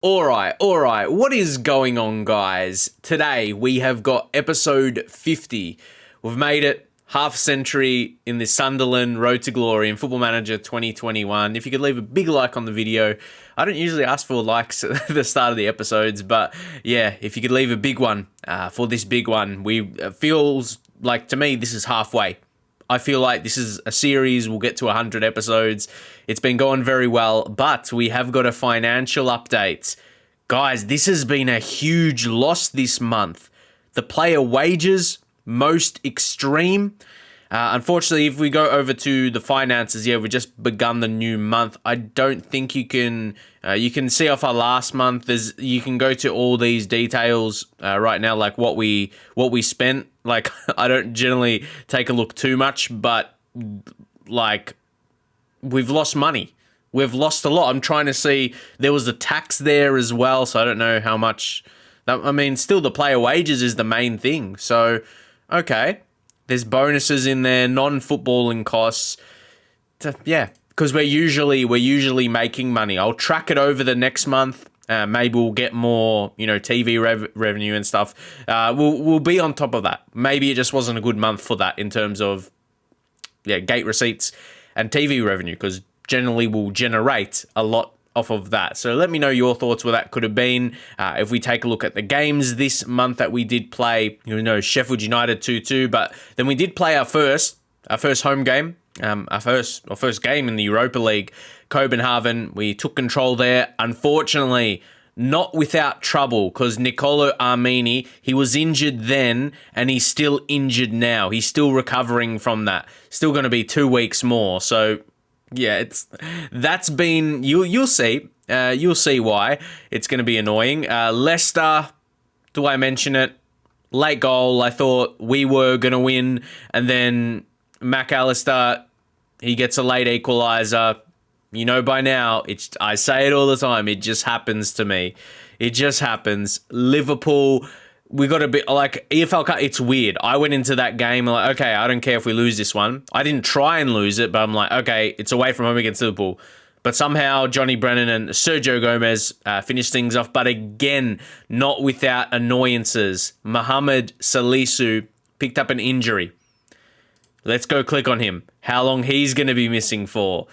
All right. What is going on, guys? Today we have got episode 50. We've made it half century in the Sunderland Road to Glory in Football Manager 2021. If you could leave a big like on the video. I don't usually ask for likes at the start of the episodes, but yeah, if you could leave a big one for this big one. Feels like, to me, this is halfway. I feel like this is a series. We'll get to 100 episodes. It's been going very well, but we have got a financial update. Guys, this has been a huge loss this month. The player wages, most extreme. Unfortunately, if we go over to the finances, we've just begun the new month. I don't think you can see off our last month. You can go to all these details right now, like what we spent. Like, I don't generally take a look too much, but like, we've lost money. We've lost a lot. I'm trying to see, there was a tax there as well, so I don't know how much. I mean, still the player wages is the main thing. So, okay. There's bonuses in there, non-footballing costs. Because we're usually making money. I'll track it over the next month. Maybe we'll get more, TV revenue and stuff. We'll be on top of that. Maybe it just wasn't a good month for that in terms of, gate receipts and TV revenue, because generally we'll generate a lot off of that. So let me know your thoughts where that could have been. If we take a look at the games this month that we did play, Sheffield United 2-2, but then we did play our first home game, our first game in the Europa League, Copenhagen. We took control there. Unfortunately, not without trouble, because Nicolo Armini, he was injured then, and he's still injured now. He's still recovering from that. Still going to be 2 weeks more. So, yeah, that's been, you'll see. You'll see why. It's going to be annoying. Leicester, do I mention it? Late goal. I thought we were going to win, and then McAllister, he gets a late equaliser. By now, I say it all the time. It just happens to me. It just happens. Liverpool, we got a bit like EFL Cup. It's weird. I went into that game like, okay, I don't care if we lose this one. I didn't try and lose it, but I'm like, okay, it's away from home against Liverpool. But somehow Johnny Brennan and Sergio Gomez finished things off. But again, not without annoyances. Mohamed Salisu picked up an injury. Let's go click on him. How long he's going to be missing for?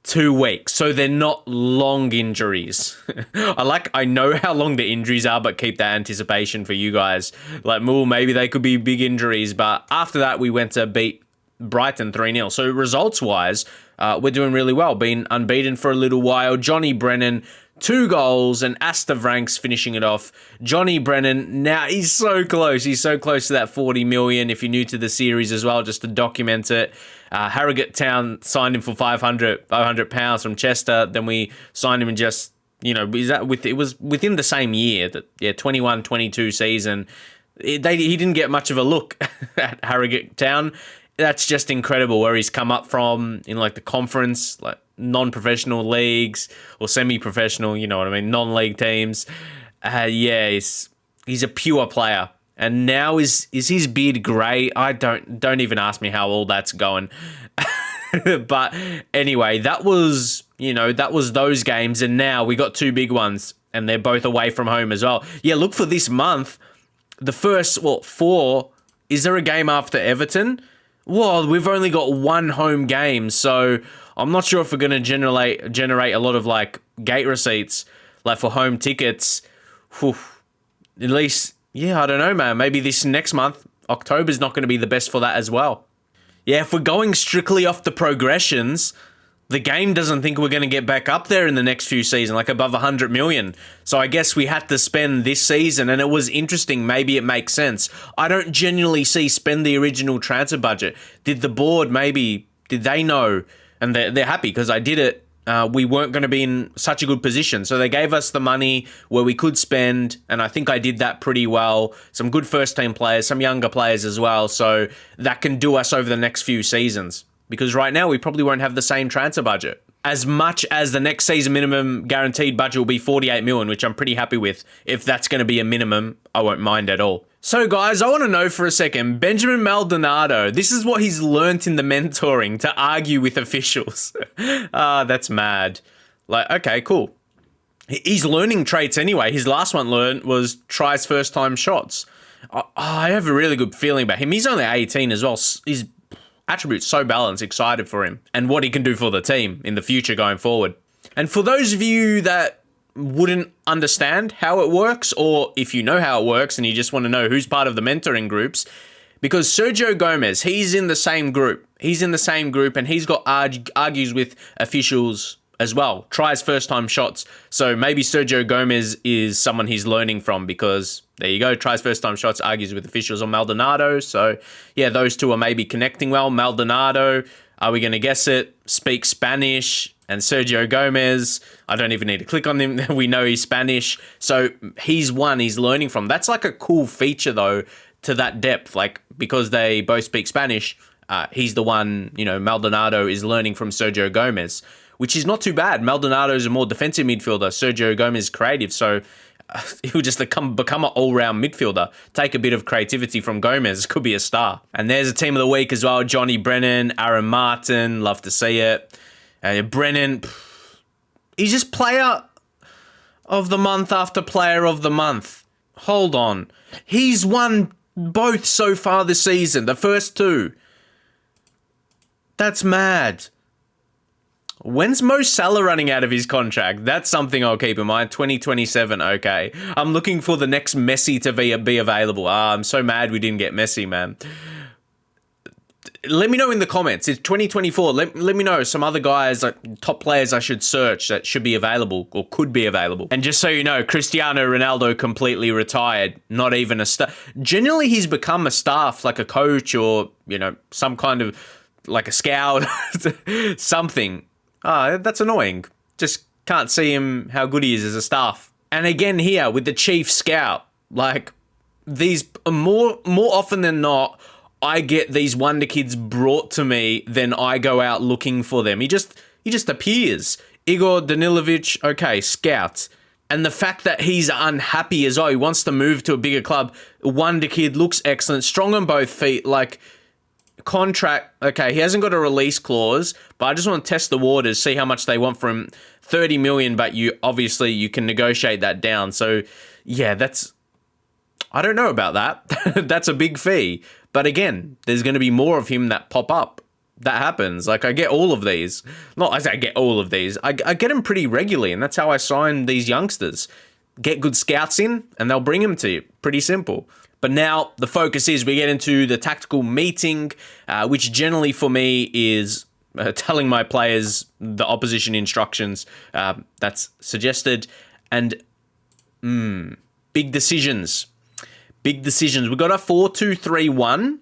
2 weeks. So they're not long injuries. I know how long the injuries are, but keep that anticipation for you guys. Like, maybe they could be big injuries. But after that, we went to beat Brighton 3-0. So results-wise, we're doing really well. Been unbeaten for a little while. Johnny Brennan, 2 goals, and Asta Vranks finishing it off. Johnny Brennan, now he's so close. He's so close to that 40 million. If you're new to the series as well, just to document it. Harrogate Town signed him for £500 from Chester. Then we signed him in just, it was within the same year, 21-22 season. He didn't get much of a look at Harrogate Town. That's just incredible where he's come up from in like the conference, like non-professional leagues or semi-professional, non-league teams. He's a pure player. And now is his beard grey? I don't even ask me how all that's going. But anyway, that was those games, and now we got 2 big ones, and they're both away from home as well. Yeah, look for this month. The first 4. Is there a game after Everton? Well, we've only got 1 home game, so I'm not sure if we're going to generate a lot of like gate receipts, like for home tickets. Whew. At least, I don't know, man. Maybe this next month, October's not going to be the best for that as well. Yeah, if we're going strictly off the progressions, the game doesn't think we're going to get back up there in the next few seasons, like above 100 million. So I guess we had to spend this season, and it was interesting. Maybe it makes sense. I don't genuinely see spend the original transfer budget. Did the board did they know? And they're happy because I did it. We weren't going to be in such a good position. So they gave us the money where we could spend, and I think I did that pretty well. Some good first-team players, some younger players as well. So that can do us over the next few seasons. Because right now, we probably won't have the same transfer budget. As much as the next season minimum guaranteed budget will be 48 million, which I'm pretty happy with. If that's going to be a minimum, I won't mind at all. So guys, I want to know for a second, Benjamin Maldonado, this is what he's learnt in the mentoring, to argue with officials. That's mad. Like, okay, cool. He's learning traits anyway. His last one learned was tries first time shots. I have a really good feeling about him. He's only 18 as well. His attributes so balanced, excited for him and what he can do for the team in the future going forward. And for those of you that wouldn't understand how it works, or if you know how it works and you just want to know who's part of the mentoring groups, because Sergio Gomez, he's in the same group. He's in the same group and he's got argues with officials as well. Tries first-time shots. So maybe Sergio Gomez is someone he's learning from because, there you go, tries first-time shots, argues with officials on Maldonado. So, yeah, those two are maybe connecting well. Maldonado, are we going to guess it? Speaks Spanish. And Sergio Gomez, I don't even need to click on him. We know he's Spanish. So he's one he's learning from. That's like a cool feature, though, to that depth. Like, because they both speak Spanish, he's the one, Maldonado is learning from Sergio Gomez, which is not too bad. Maldonado is a more defensive midfielder. Sergio Gomez is creative. So he'll just become an all-round midfielder. Take a bit of creativity from Gomez. Could be a star. And there's a team of the week as well. Johnny Brennan, Aaron Martin. Love to see it. Brennan, he's just player of the month after player of the month. Hold on. He's won both so far this season. The first two. That's mad. When's Mo Salah running out of his contract? That's something I'll keep in mind. 2027, okay. I'm looking for the next Messi to be available. I'm so mad we didn't get Messi, man. Let me know in the comments. It's 2024. Let me know some other guys, like top players I should search that should be available or could be available. And just so you know, Cristiano Ronaldo completely retired. Not even a star. Generally, he's become a staff, like a coach or, some kind of, like a scout, something. That's annoying. Just can't see him, how good he is as a staff. And again here, with the chief scout, like, these, more often than not, I get these wonder kids brought to me, then I go out looking for them. He just appears. Igor Danilovic, okay, scout. And the fact that he's unhappy as well, he wants to move to a bigger club. Wonder kid, looks excellent, strong on both feet, like, contract, okay, he hasn't got a release clause, but I just want to test the waters, see how much they want from him. 30 million, but you can negotiate that down. So, yeah, I don't know about that. That's a big fee. But again, there's going to be more of him that pop up. That happens. Like, I get all of these. Not I say I get all of these. I get them pretty regularly, and that's how I sign these youngsters. Get good scouts in, and they'll bring them to you. Pretty simple. But now the focus is we get into the tactical meeting, which generally for me is telling my players the opposition instructions that's suggested. And big decisions. Big decisions. We've got a 4-2-3-1.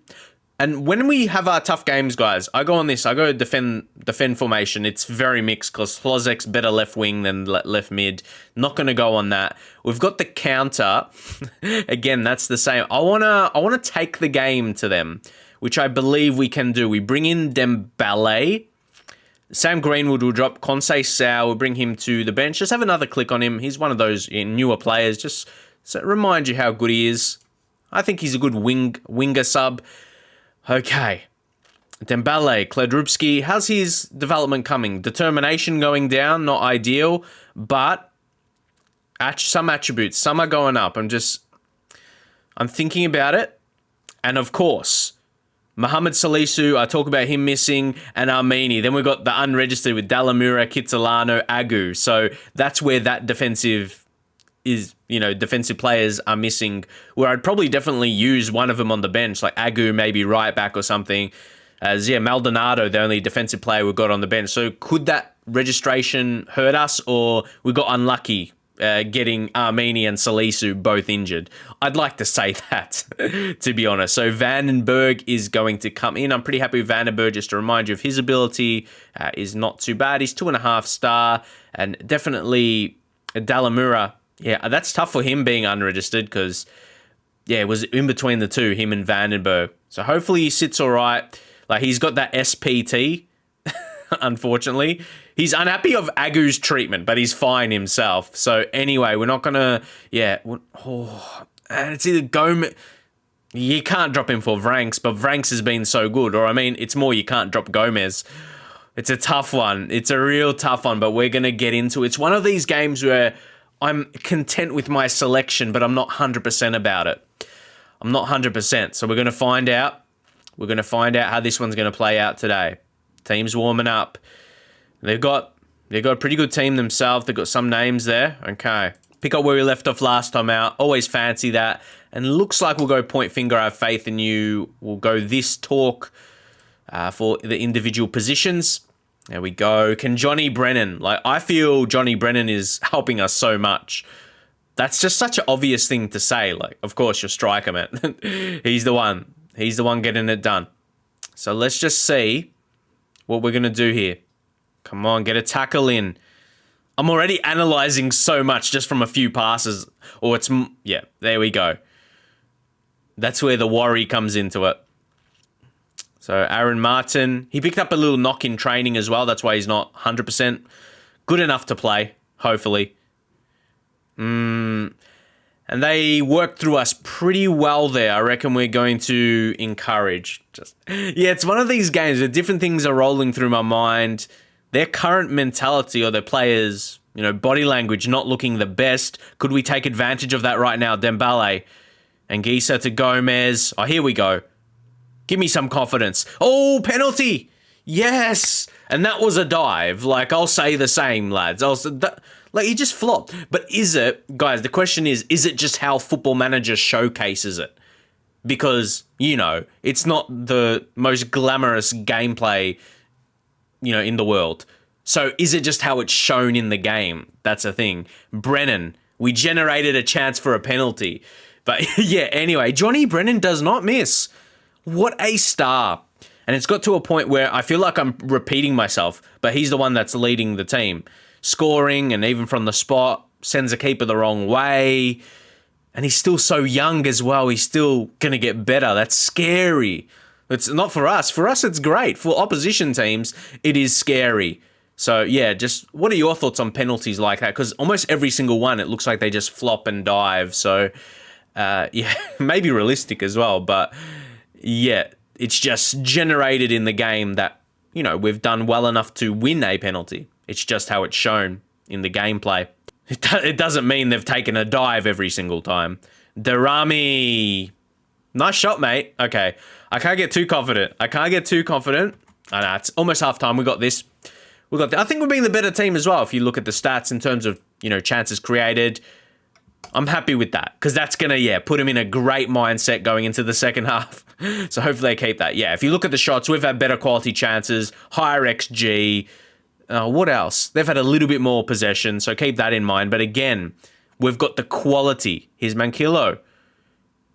And when we have our tough games, guys, I go defend formation. It's very mixed because Slozek's better left wing than left mid. Not going to go on that. We've got the counter. Again, that's the same. I wanna take the game to them, which I believe we can do. We bring in Dembele. Sam Greenwood will drop. Conseil Sao will bring him to the bench. Just have another click on him. He's one of those newer players. Just so remind you how good he is. I think he's a good winger sub. Okay. Dembele, Kledrubski, how's his development coming? Determination going down, not ideal, but some attributes, some are going up. I'm thinking about it. And of course, Mohamed Salisu, I talk about him missing, and Armeni. Then we've got the unregistered with Dalamura, Kitsilano, Agu. So that's where that defensive players are missing, where I'd probably definitely use one of them on the bench, like Agu, maybe right back or something. Maldonado, the only defensive player we've got on the bench. So could that registration hurt us, or we got unlucky getting Armeni and Salisu both injured? I'd like to say that, to be honest. So Vandenberg is going to come in. I'm pretty happy with Vandenberg. Just to remind you of his ability is not too bad. He's 2.5 star, and definitely Dalamura. Yeah, that's tough for him being unregistered because, it was in between the two, him and Vandenberg. So hopefully he sits all right. Like, he's got that SPT, unfortunately. He's unhappy of Agu's treatment, but he's fine himself. So anyway, we're not going to, and it's either Gomez. You can't drop him for Vranks, but Vranks has been so good. Or, it's more you can't drop Gomez. It's a tough one. It's a real tough one, but we're going to get into it. It's one of these games where I'm content with my selection, but I'm not 100% about it. I'm not 100%. So we're going to find out. We're going to find out how this one's going to play out today. Team's warming up. They've got a pretty good team themselves. They've got some names there. Okay. Pick up where we left off last time out. Always fancy that. And looks like we'll go point finger. I have faith in you. We'll go this talk for the individual positions. There we go. Can Johnny Brennan, I feel Johnny Brennan is helping us so much. That's just such an obvious thing to say. Of course, your striker, man. He's the one. He's the one getting it done. So let's just see what we're going to do here. Come on, get a tackle in. I'm already analysing so much just from a few passes. Yeah, there we go. That's where the worry comes into it. So Aaron Martin, he picked up a little knock in training as well. That's why he's not 100% good enough to play, hopefully. And they worked through us pretty well there. I reckon we're going to encourage. Yeah, it's one of these games where different things are rolling through my mind. Their current mentality or their players, body language not looking the best. Could we take advantage of that right now? Dembele and Gisa to Gomez. Oh, here we go. Give me some confidence. Oh, penalty. Yes. And that was a dive. I'll say the same, lads. He just flopped. But is it, guys, the question is it just how Football Manager showcases it? Because, it's not the most glamorous gameplay, in the world. So is it just how it's shown in the game? That's a thing. Brennan, we generated a chance for a penalty. But yeah, anyway, Johnny Brennan does not miss. What a star. And it's got to a point where I feel like I'm repeating myself, but he's the one that's leading the team. Scoring, and even from the spot, sends a keeper the wrong way. And he's still so young as well. He's still going to get better. That's scary. It's not for us. For us, it's great. For opposition teams, it is scary. So, yeah, just what are your thoughts on penalties like that? Because almost every single one, it looks like they just flop and dive. So, yeah, maybe realistic as well. But, yeah, it's just generated in the game that, we've done well enough to win a penalty. It's just how it's shown in the gameplay. It doesn't mean they've taken a dive every single time. Darami. Nice shot, mate. Okay. I can't get too confident. I know, it's almost half time. We got this. I think we're being the better team as well. If you look at the stats in terms of, chances created, I'm happy with that. Because that's going to, put them in a great mindset going into the second half. So hopefully they keep that. Yeah, if you look at the shots, we've had better quality chances, higher XG. What else? They've had a little bit more possession, so keep that in mind. But again, we've got the quality. Here's Mankillo.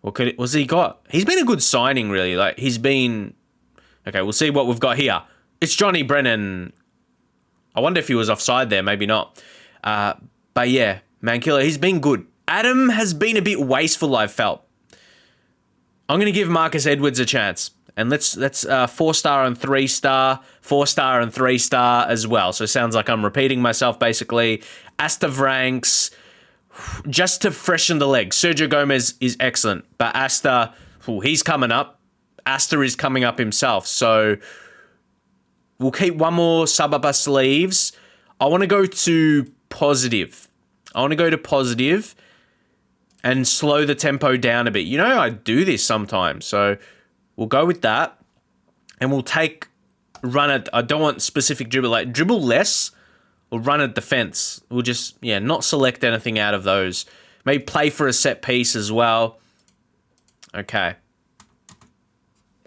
What's he got? He's been a good signing, really. He's been... Okay, we'll see what we've got here. It's Johnny Brennan. I wonder if he was offside there. Maybe not. But yeah, Mankillo, he's been good. Adam has been a bit wasteful, I've felt. I'm going to give Marcus Edwards a chance. And let's 4-star and 3-star, 4-star and 3-star as well. So it sounds like I'm repeating myself, basically. Asta Vranks... Just to freshen the legs. Sergio Gomez is excellent, but Asta, he's coming up. Asta is coming up himself, so we'll keep one more sub up our sleeves. I want to go to positive. And slow the tempo down a bit. I do this sometimes, so we'll go with that. And we'll run it. I don't want specific dribble, dribble less. We'll run a defense. We'll just, not select anything out of those. Maybe play for a set piece as well. Okay.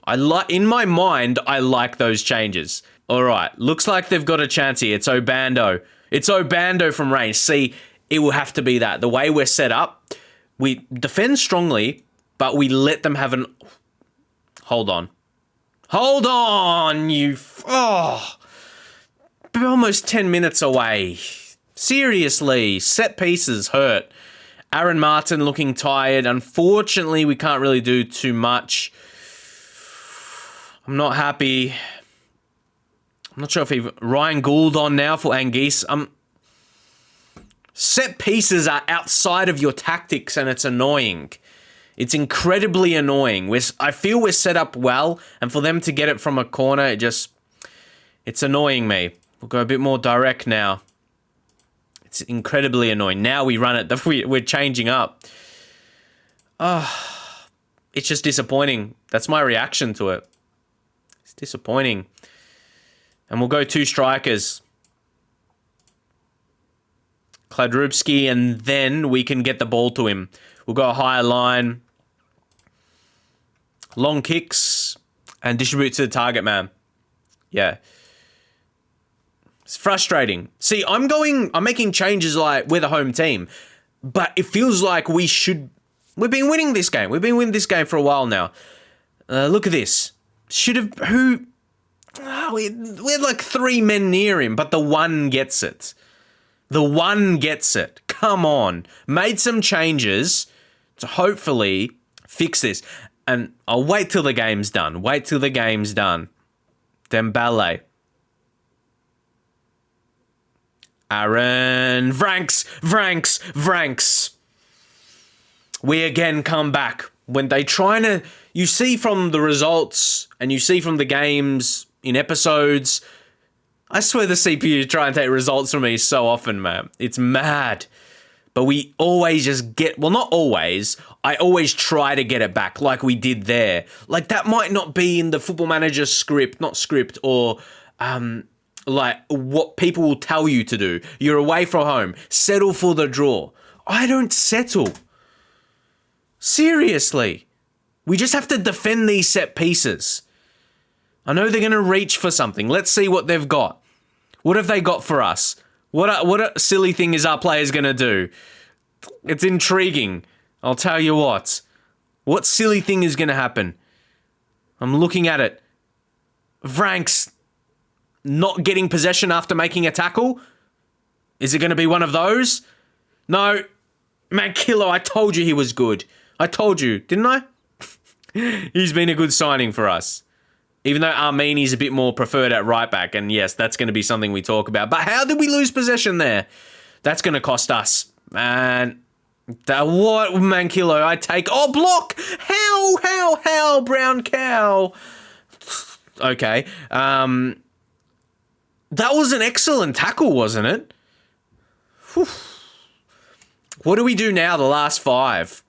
In my mind, I like those changes. All right. Looks like they've got a chance here. It's Obando. It's Obando from range. See, it will have to be that. The way we're set up, we defend strongly, but we let them have an... Hold on. Hold on, you... Oh... Almost 10 minutes away. Seriously, set pieces hurt. Aaron Martin looking tired. Unfortunately, we can't really do too much. I'm not happy. I'm not sure if Ryan Gould on now for Anguisse. Set pieces are outside of your tactics and it's annoying. It's incredibly annoying. I feel we're set up well, and for them to get it from a corner, it's annoying me. We'll go a bit more direct now. It's incredibly annoying. Now we run it. We're changing up. It's just disappointing. That's my reaction to it. It's disappointing. And we'll go 2 strikers. Kladrubski, and then we can get the ball to him. We'll go a higher line. Long kicks. And distribute to the target man. Yeah. It's frustrating. See, I'm making changes like we're the home team. But it feels like we've been winning this game. We've been winning this game for a while now. Look at this. We had like 3 men near him, but the one gets it. The one gets it. Come on. Made some changes to hopefully fix this. And I'll wait till the game's done. Dembele. Aaron. Vranks. We again come back. When they you see from the results and you see from the games in episodes, I swear the CPU try and take results from me so often, man. It's mad. But we always just not always. I always try to get it back like we did there. Like that might not be in the Football Manager script or like what people will tell you to do. You're away from home. Settle for the draw. I don't settle. Seriously. We just have to defend these set pieces. I know they're going to reach for something. Let's see what they've got. What have they got for us? What a silly thing is our players going to do? It's intriguing. I'll tell you what. What silly thing is going to happen? I'm looking at it. Vranks not getting possession after making a tackle? Is it going to be one of those? No. Mankillo, I told you he was good. I told you, didn't I? He's been a good signing for us. Even though Armeni's a bit more preferred at right back. And yes, that's going to be something we talk about. But how did we lose possession there? That's going to cost us. Man. What, Mankillo? I take... Oh, block! How? Brown cow. Okay. That was an excellent tackle, wasn't it? Whew. What do we do now, the last 5?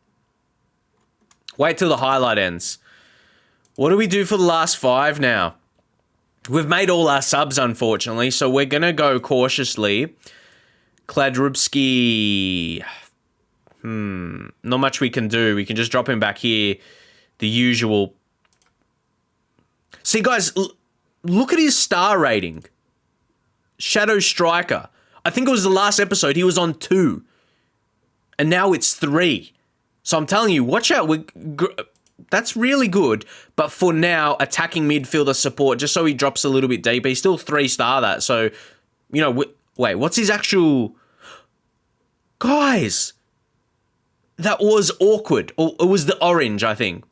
Wait till the highlight ends. What do we do for the last 5 now? We've made all our subs, unfortunately, so we're going to go cautiously. Kladrubski. Not much we can do. We can just drop him back here. The usual. See, guys, look at his star rating. Shadow Striker. I think it was the last episode. He was on 2. And now it's 3. So I'm telling you, watch out. That's really good. But for now, attacking midfielder support, just so he drops a little bit deeper. He's still 3-star that. So, you know, wait, what's his actual... Guys, that was awkward. It was the orange, I think.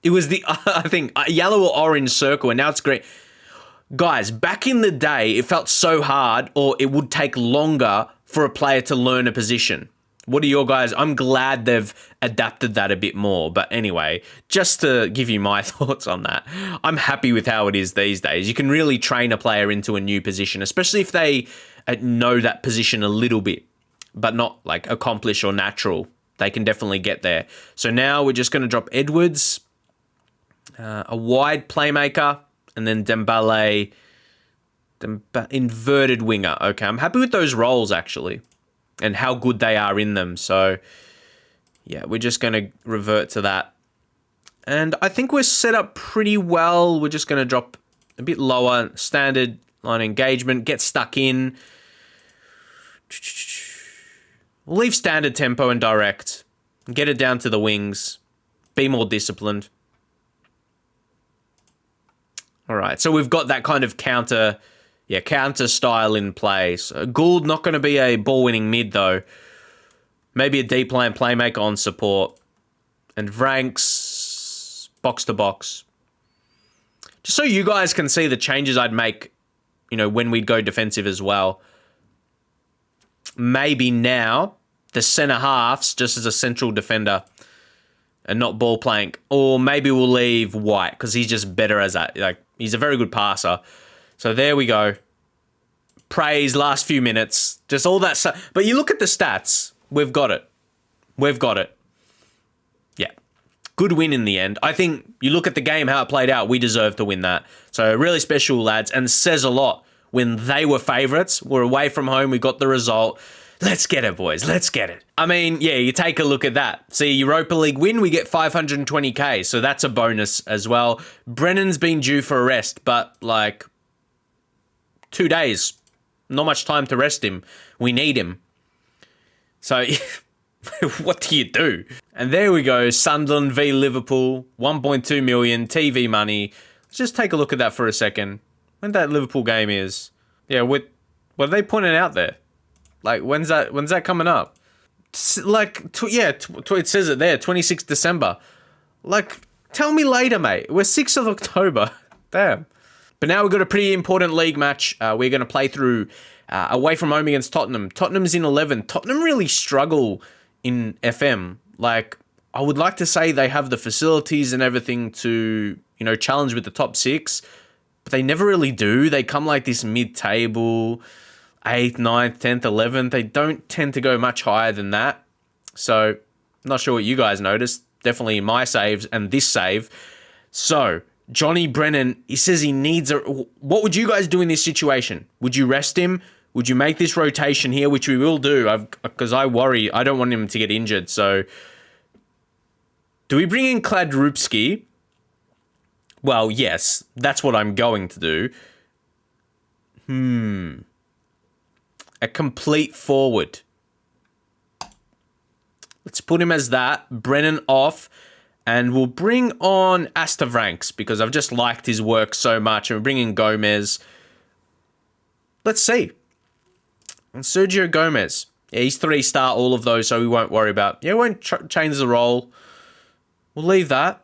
It was the, I think, yellow or orange circle, and now it's green. Guys, back in the day, it felt so hard, or it would take longer for a player to learn a position. What are your guys? I'm glad they've adapted that a bit more. But anyway, just to give you my thoughts on that, I'm happy with how it is these days. You can really train a player into a new position, especially if they know that position a little bit, but not like accomplished or natural. They can definitely get there. So now we're just going to drop Edwards, a wide playmaker, and then Dembele, inverted winger. Okay, I'm happy with those roles, actually, and how good they are in them. So, yeah, we're just going to revert to that. And I think we're set up pretty well. We're just going to drop a bit lower, standard line engagement, get stuck in. We'll leave standard tempo and direct. Get it down to the wings. Be more disciplined. All right, so we've got that kind of counter style in play. So Gould not going to be a ball-winning mid, though. Maybe a deep line playmaker on support. And Vranks, box to box. Just so you guys can see the changes I'd make, you know, when we'd go defensive as well. Maybe now the centre halves just as a central defender and not ball playing. Or maybe we'll leave White because he's just better as that. Like, he's a very good passer. So there we go. praise, last few minutes, just all that stuff. But you look at the stats, we've got it. We've got it. Yeah. Good win in the end. I think you look at the game, how it played out, we deserve to win that. So really special, lads, and says a lot. When they were favourites, we're away from home, we got the result. Let's get it, boys. Let's get it. I mean, yeah, you take a look at that. See, Europa League win, we get 520k, so that's a bonus as well. Brennan's been due for a rest, but like 2 days. Not much time to rest him. We need him. So what do you do? And there we go. Sunderland v Liverpool. 1.2 million TV money. Let's just take a look at that for a second. When that Liverpool game is. Yeah, what are they pointing out there? Like, when's that coming up? Like, it says it there, 26th December. Like, tell me later, mate. We're 6th of October. Damn. But now we've got a pretty important league match. We're going to play through away from home against Tottenham. Tottenham's in 11th. Tottenham really struggle in FM. Like, I would like to say they have the facilities and everything to, challenge with the top 6. But they never really do. They come like this mid-table, 8th, 9th, 10th, 11th. They don't tend to go much higher than that. So, not sure what you guys noticed. Definitely my saves and this save. So, Johnny Brennan, he says he needs a... What would you guys do in this situation? Would you rest him? Would you make this rotation here, which we will do? Because I worry. I don't want him to get injured. So, do we bring in Kladrupski? Well, yes. That's what I'm going to do. A complete forward. Let's put him as that. Brennan off. And we'll bring on Astavranks because I've just liked his work so much. And we're bringing Gomez. Let's see. And Sergio Gomez. Yeah, he's 3-star, all of those, so we won't worry about. Yeah, we won't change the role. We'll leave that.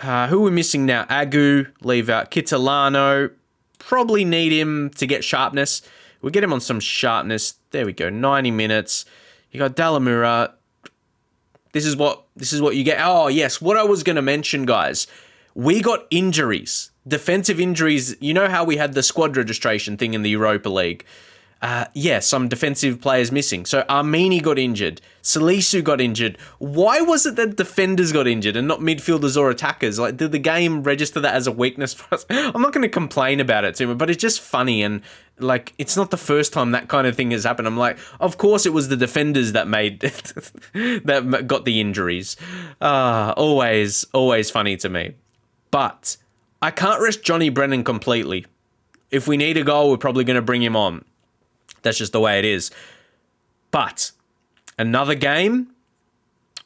Who are we missing now? Agu, leave out. Kitalano. Probably need him to get sharpness. We'll get him on some sharpness. There we go. 90 minutes. You got Dalamura. This is what you get. Oh, yes. What I was going to mention, guys. We got injuries. Defensive injuries. You know how we had the squad registration thing in the Europa League? Some defensive players missing. So Armini got injured. Salisu got injured. Why was it that defenders got injured and not midfielders or attackers? Like, did the game register that as a weakness for us? I'm not going to complain about it too much, but it's just funny. And like, it's not the first time that kind of thing has happened. I'm like, of course it was the defenders that made that got the injuries. Always funny to me. But I can't rest Johnny Brennan completely. If we need a goal, we're probably going to bring him on. That's just the way it is. But another game.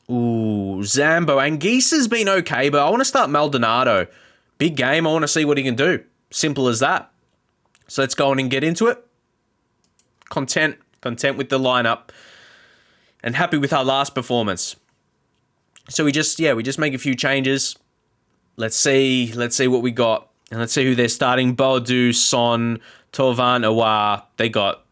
Ooh, Zambo. Anguissa's been okay, but I want to start Maldonado. Big game. I want to see what he can do. Simple as that. So let's go on and get into it. Content with the lineup. And happy with our last performance. So we just make a few changes. Let's see what we got. And let's see who they're starting. Boadu, Son, Tovan, Awa. They got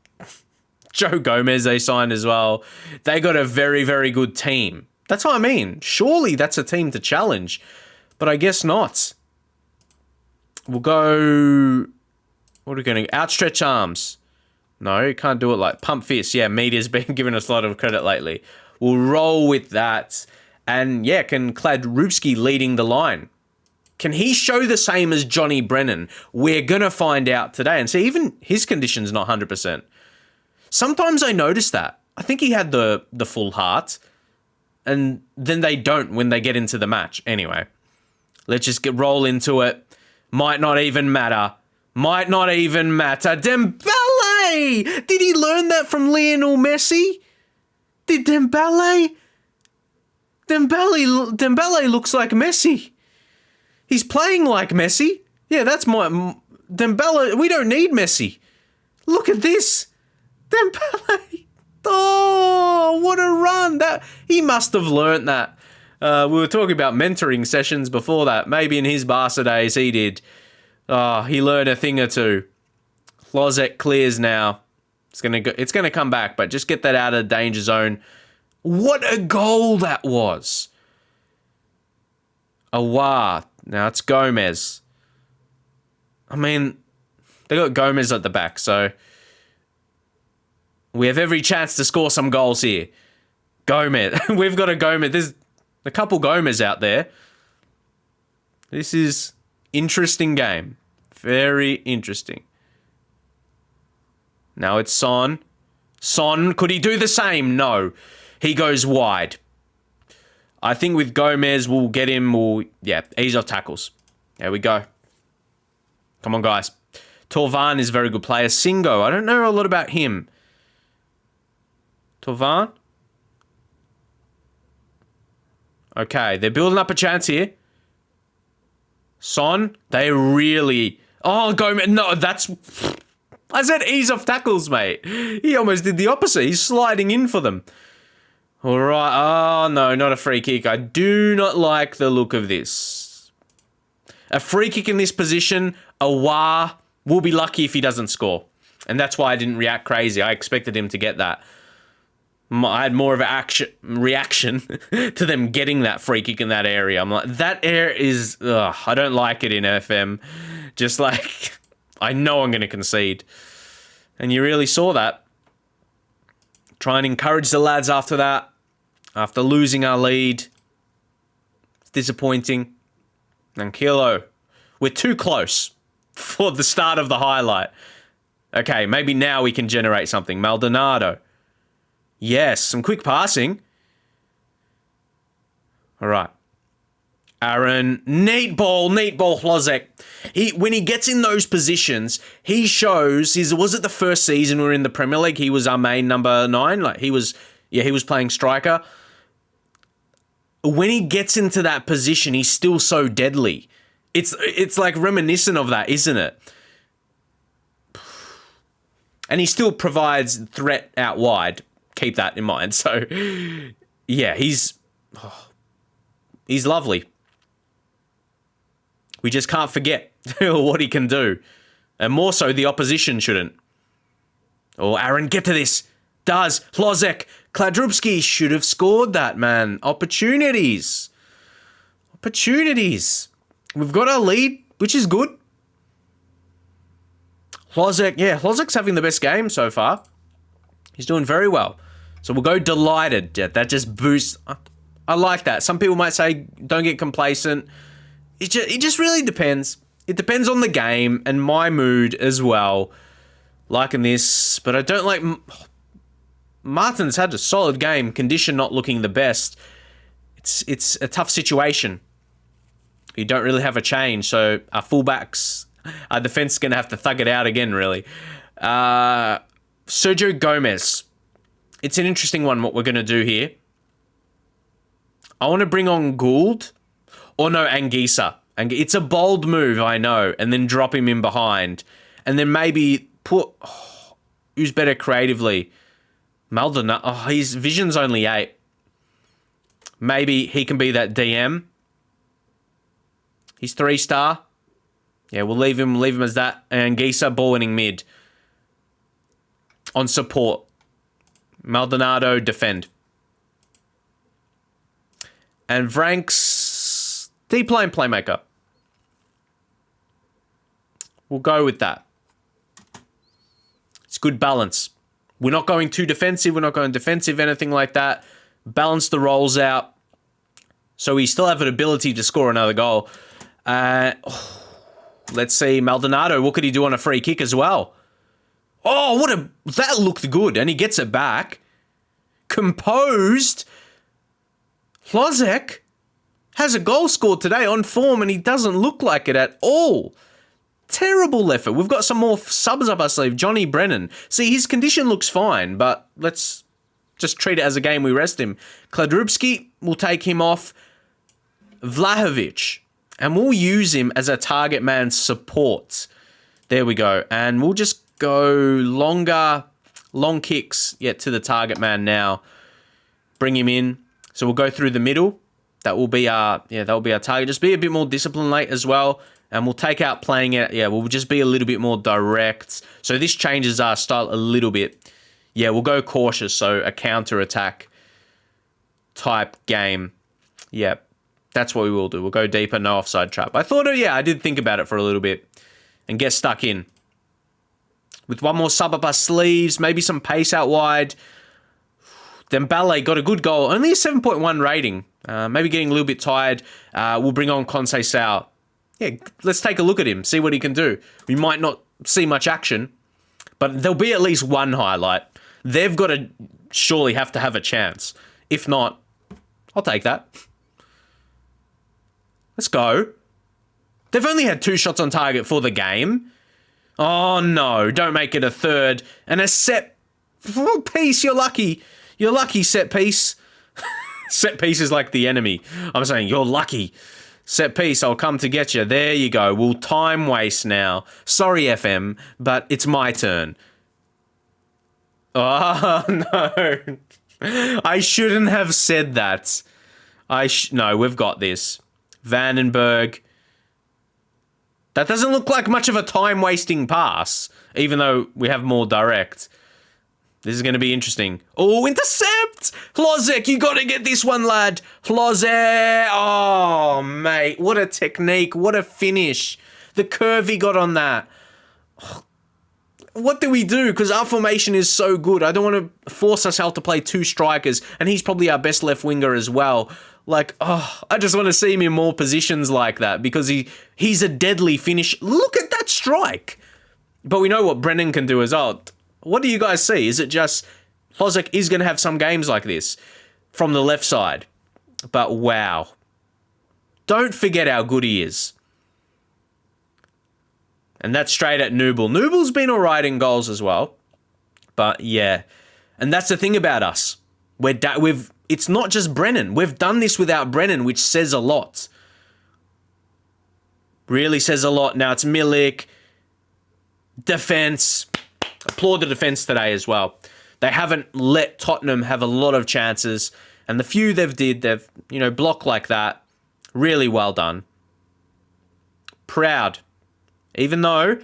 Joe Gomez they signed as well. They got a very, very good team. That's what I mean. Surely that's a team to challenge. But I guess not. We'll go... What are we going to... Outstretch arms. No, you can't do it like... Pump fist. Yeah, Media's been giving us a lot of credit lately. We'll roll with that. And yeah, can Kladrupski leading the line? Can he show the same as Johnny Brennan? We're going to find out today. And see, even his condition's not 100%. Sometimes I notice that. I think he had the full heart. And then they don't when they get into the match. Anyway, let's just roll into it. Might not even matter. Dembele! Did he learn that from Lionel Messi? Did Dembele? Dembele looks like Messi. He's playing like Messi. Yeah, that's my... Dembele, we don't need Messi. Look at this. Dembele. Oh, what a run. He must have learnt that. We were talking about mentoring sessions before that. Maybe in his Barca days he did. Oh, he learned a thing or two. Lozek clears now. It's gonna come back, but just get that out of the danger zone. What a goal that was. Awa. Now it's Gomez. I mean, they got Gomez at the back, so We have every chance to score some goals here. Gomez. We've got a Gomez. There's a couple Gomez out there. This is interesting game. Very interesting. Now it's Son. Son, could he do the same? No. He goes wide. I think with Gomez, we'll get him. Ease off tackles. There we go. Come on, guys. Torvan is a very good player. Singo, I don't know a lot about him. Torvan? Okay, they're building up a chance here. Son, they really... Oh, Gomez, no, that's... I said ease off tackles, mate. He almost did the opposite. He's sliding in for them. All right. Oh, no, not a free kick. I do not like the look of this. A free kick in this position, Aouar will be lucky if he doesn't score. And that's why I didn't react crazy. I expected him to get that. I had more of an reaction to them getting that free kick in that area. I'm like, that air is... Ugh, I don't like it in FM. Just like... I know I'm going to concede. And you really saw that. Try and encourage the lads after that. After losing our lead. It's disappointing. Nankilo. We're too close for the start of the highlight. Okay, maybe now we can generate something. Maldonado. Yes, some quick passing. All right. Aaron, neat ball, Hlozek. When he gets in those positions, he shows was it the first season we were in the Premier League? He was our main number 9. Like he was playing striker. When he gets into that position, he's still so deadly. It's like reminiscent of that, isn't it? And he still provides threat out wide. Keep that in mind. So, yeah, he's lovely. We just can't forget what he can do. And more so, the opposition shouldn't. Oh, Aaron, get to this. Does. Hlozek. Kladrubski should have scored that, man. Opportunities. We've got our lead, which is good. Hlozek's having the best game so far. He's doing very well. So we'll go delighted. That just boosts. I like that. Some people might say, don't get complacent. It just really depends. It depends on the game and my mood as well. Liking this, but I don't like... Martin's had a solid game. Condition not looking the best. It's a tough situation. You don't really have a change, so our fullbacks... Our defense is going to have to thug it out again, really. Sergio Gomez. It's an interesting one, what we're going to do here. I want to bring on Gould. Or no, Anguissa. It's a bold move, I know. And then drop him in behind. And then maybe put... who's better creatively? Maldonado. His vision's only 8. Maybe he can be that DM. He's 3-star. Yeah, we'll leave him as that. And Anguissa, ball-winning mid. On support. Maldonado, defend. And Vrank's deep lane playmaker. We'll go with that. It's good balance. We're not going too defensive. We're not going defensive, anything like that. Balance the roles out. So we still have an ability to score another goal. Let's see, Maldonado. What could he do on a free kick as well? Oh, that looked good. And he gets it back. Composed. Hlozek has a goal scored today on form and he doesn't look like it at all. Terrible effort. We've got some more subs up our sleeve. Johnny Brennan. See, his condition looks fine, but let's just treat it as a game we rest him. Kladrubski, we'll take him off. Vlahovic. And we'll use him as a target man support. There we go. And we'll just go long kicks to the target man now. Bring him in. So we'll go through the middle. That will be our target. Just be a bit more disciplined late as well. And we'll take out playing it. Yeah, we'll just be a little bit more direct. So this changes our style a little bit. Yeah, we'll go cautious. So a counter-attack type game. Yeah, that's what we will do. We'll go deeper, no offside trap. I did think about it for a little bit and get stuck in. with one more sub up our sleeves, maybe some pace out wide. Dembele got a good goal, only a 7.1 rating. Maybe getting a little bit tired. We'll bring on Conceição. Yeah, let's take a look at him, see what he can do. We might not see much action, but there'll be at least one highlight. They've got to surely have to have a chance. If not, I'll take that. Let's go. They've only had 2 shots on target for the game. Oh no, don't make it a third. And a set piece, you're lucky. You're lucky, set piece. Set piece is like the enemy. I'm saying you're lucky. Set piece, I'll come to get you. There you go. We'll time waste now. Sorry, FM, but it's my turn. Oh, no. I shouldn't have said that. No, we've got this. Vandenberg. That doesn't look like much of a time-wasting pass, even though we have more direct. This is going to be interesting. Oh, intercept! Hlozek, you got to get this one, lad. Hlozek. Oh, mate. What a technique. What a finish. The curve he got on that. What do we do? Because our formation is so good. I don't want to force ourselves to play 2 strikers, and he's probably our best left winger as well. Like, oh, I just want to see him in more positions like that because he's a deadly finish. Look at that strike. But we know what Brennan can do as well. What do you guys see? Is it just Hlozek is going to have some games like this from the left side? But wow. Don't forget how good he is. And that's straight at Nubel. Nubel's been all right in goals as well. But yeah. And that's the thing about us. It's not just Brennan. We've done this without Brennan, which says a lot. Really says a lot. Now it's Milik. Defense. Applaud the defense today as well. They haven't let Tottenham have a lot of chances. And the few they've blocked like that. Really well done. Proud. Even though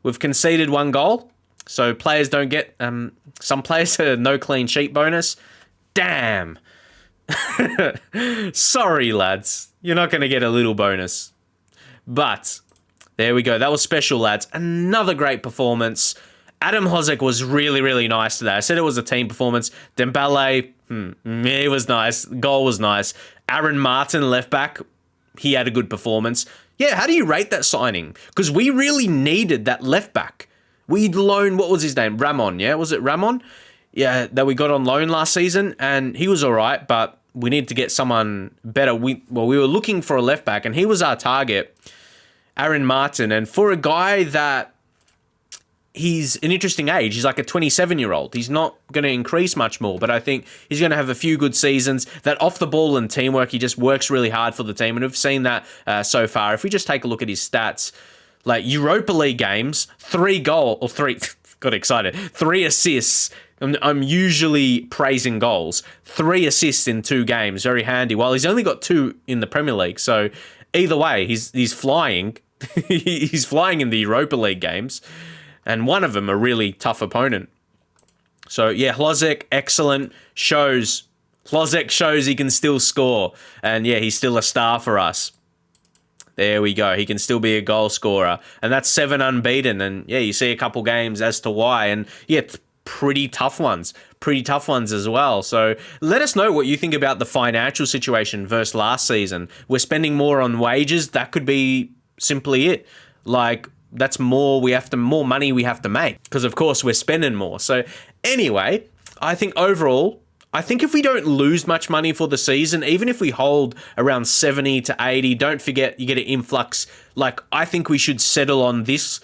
we've conceded 1 goal. So players don't get... some players have no clean sheet bonus. Damn. Sorry, lads. You're not going to get a little bonus. But there we go. That was special, lads. Another great performance. Adam Hlozek was really, really nice today. I said it was a team performance. Dembele, it was nice. Goal was nice. Aaron Martin, left back, he had a good performance. Yeah, how do you rate that signing? Because we really needed that left back. We'd loaned, what was his name? Ramon, yeah? Was it Ramon? Yeah, that we got on loan last season, and he was all right, but we need to get someone better. We were looking for a left back, and he was our target, Aaron Martin. And for a guy that he's an interesting age, he's like a 27-year-old. He's not going to increase much more, but I think he's going to have a few good seasons. That off the ball and teamwork, he just works really hard for the team, and we've seen that so far. If we just take a look at his stats, like Europa League games, 3 got excited, 3 assists. I'm usually praising goals. 3 assists in 2 games, very handy. While he's only got 2 in the Premier League, so either way, he's flying. He's flying in the Europa League games, and one of them a really tough opponent. So yeah, Hlozek, excellent. Hlozek shows he can still score, and yeah, he's still a star for us. There we go. He can still be a goal scorer, and that's 7 unbeaten. And yeah, you see a couple games as to why, and yeah, pretty tough ones as well. So let us know what you think about the financial situation versus last season. We're spending more on wages. That could be simply it. Like, that's more money we have to make, because of course we're spending more. So anyway, I think overall, if we don't lose much money for the season, even if we hold around 70 to 80, don't forget you get an influx. Like, I think we should settle on this,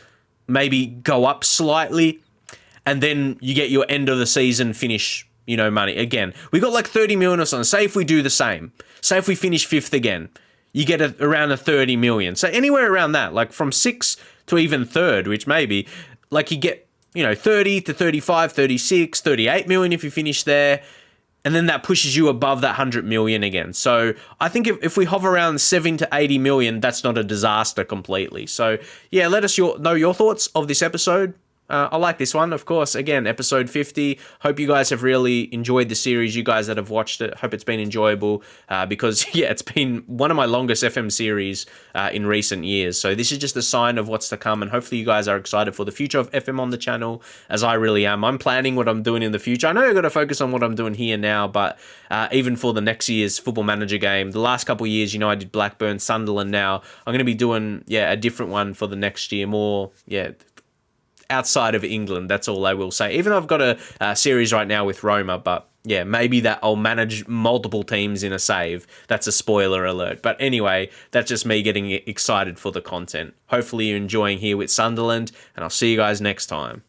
maybe go up slightly, and then you get your end of the season finish, money. Again, we got like 30 million or something. Say if we do the same. Say if we finish 5th again, you get around a 30 million. So anywhere around that, like from 6th to even 3rd, which maybe, like you get, 30 to 35, 36, 38 million if you finish there. And then that pushes you above that 100 million again. So I think if we hover around 7 to 80 million, that's not a disaster completely. So yeah, let us know your thoughts of this episode. I like this one, of course. Again, episode 50. Hope you guys have really enjoyed the series. You guys that have watched it, hope it's been enjoyable because, yeah, it's been one of my longest FM series in recent years. So this is just a sign of what's to come, and hopefully you guys are excited for the future of FM on the channel, as I really am. I'm planning what I'm doing in the future. I know I've got to focus on what I'm doing here now, but even for the next year's Football Manager game, the last couple of years, I did Blackburn, Sunderland. Now I'm going to be doing, a different one for the next year, more, outside of England. That's all I will say. Even though I've got a series right now with Roma, but yeah, maybe that I'll manage multiple teams in a save. That's a spoiler alert. But anyway, that's just me getting excited for the content. Hopefully you're enjoying here with Sunderland, and I'll see you guys next time.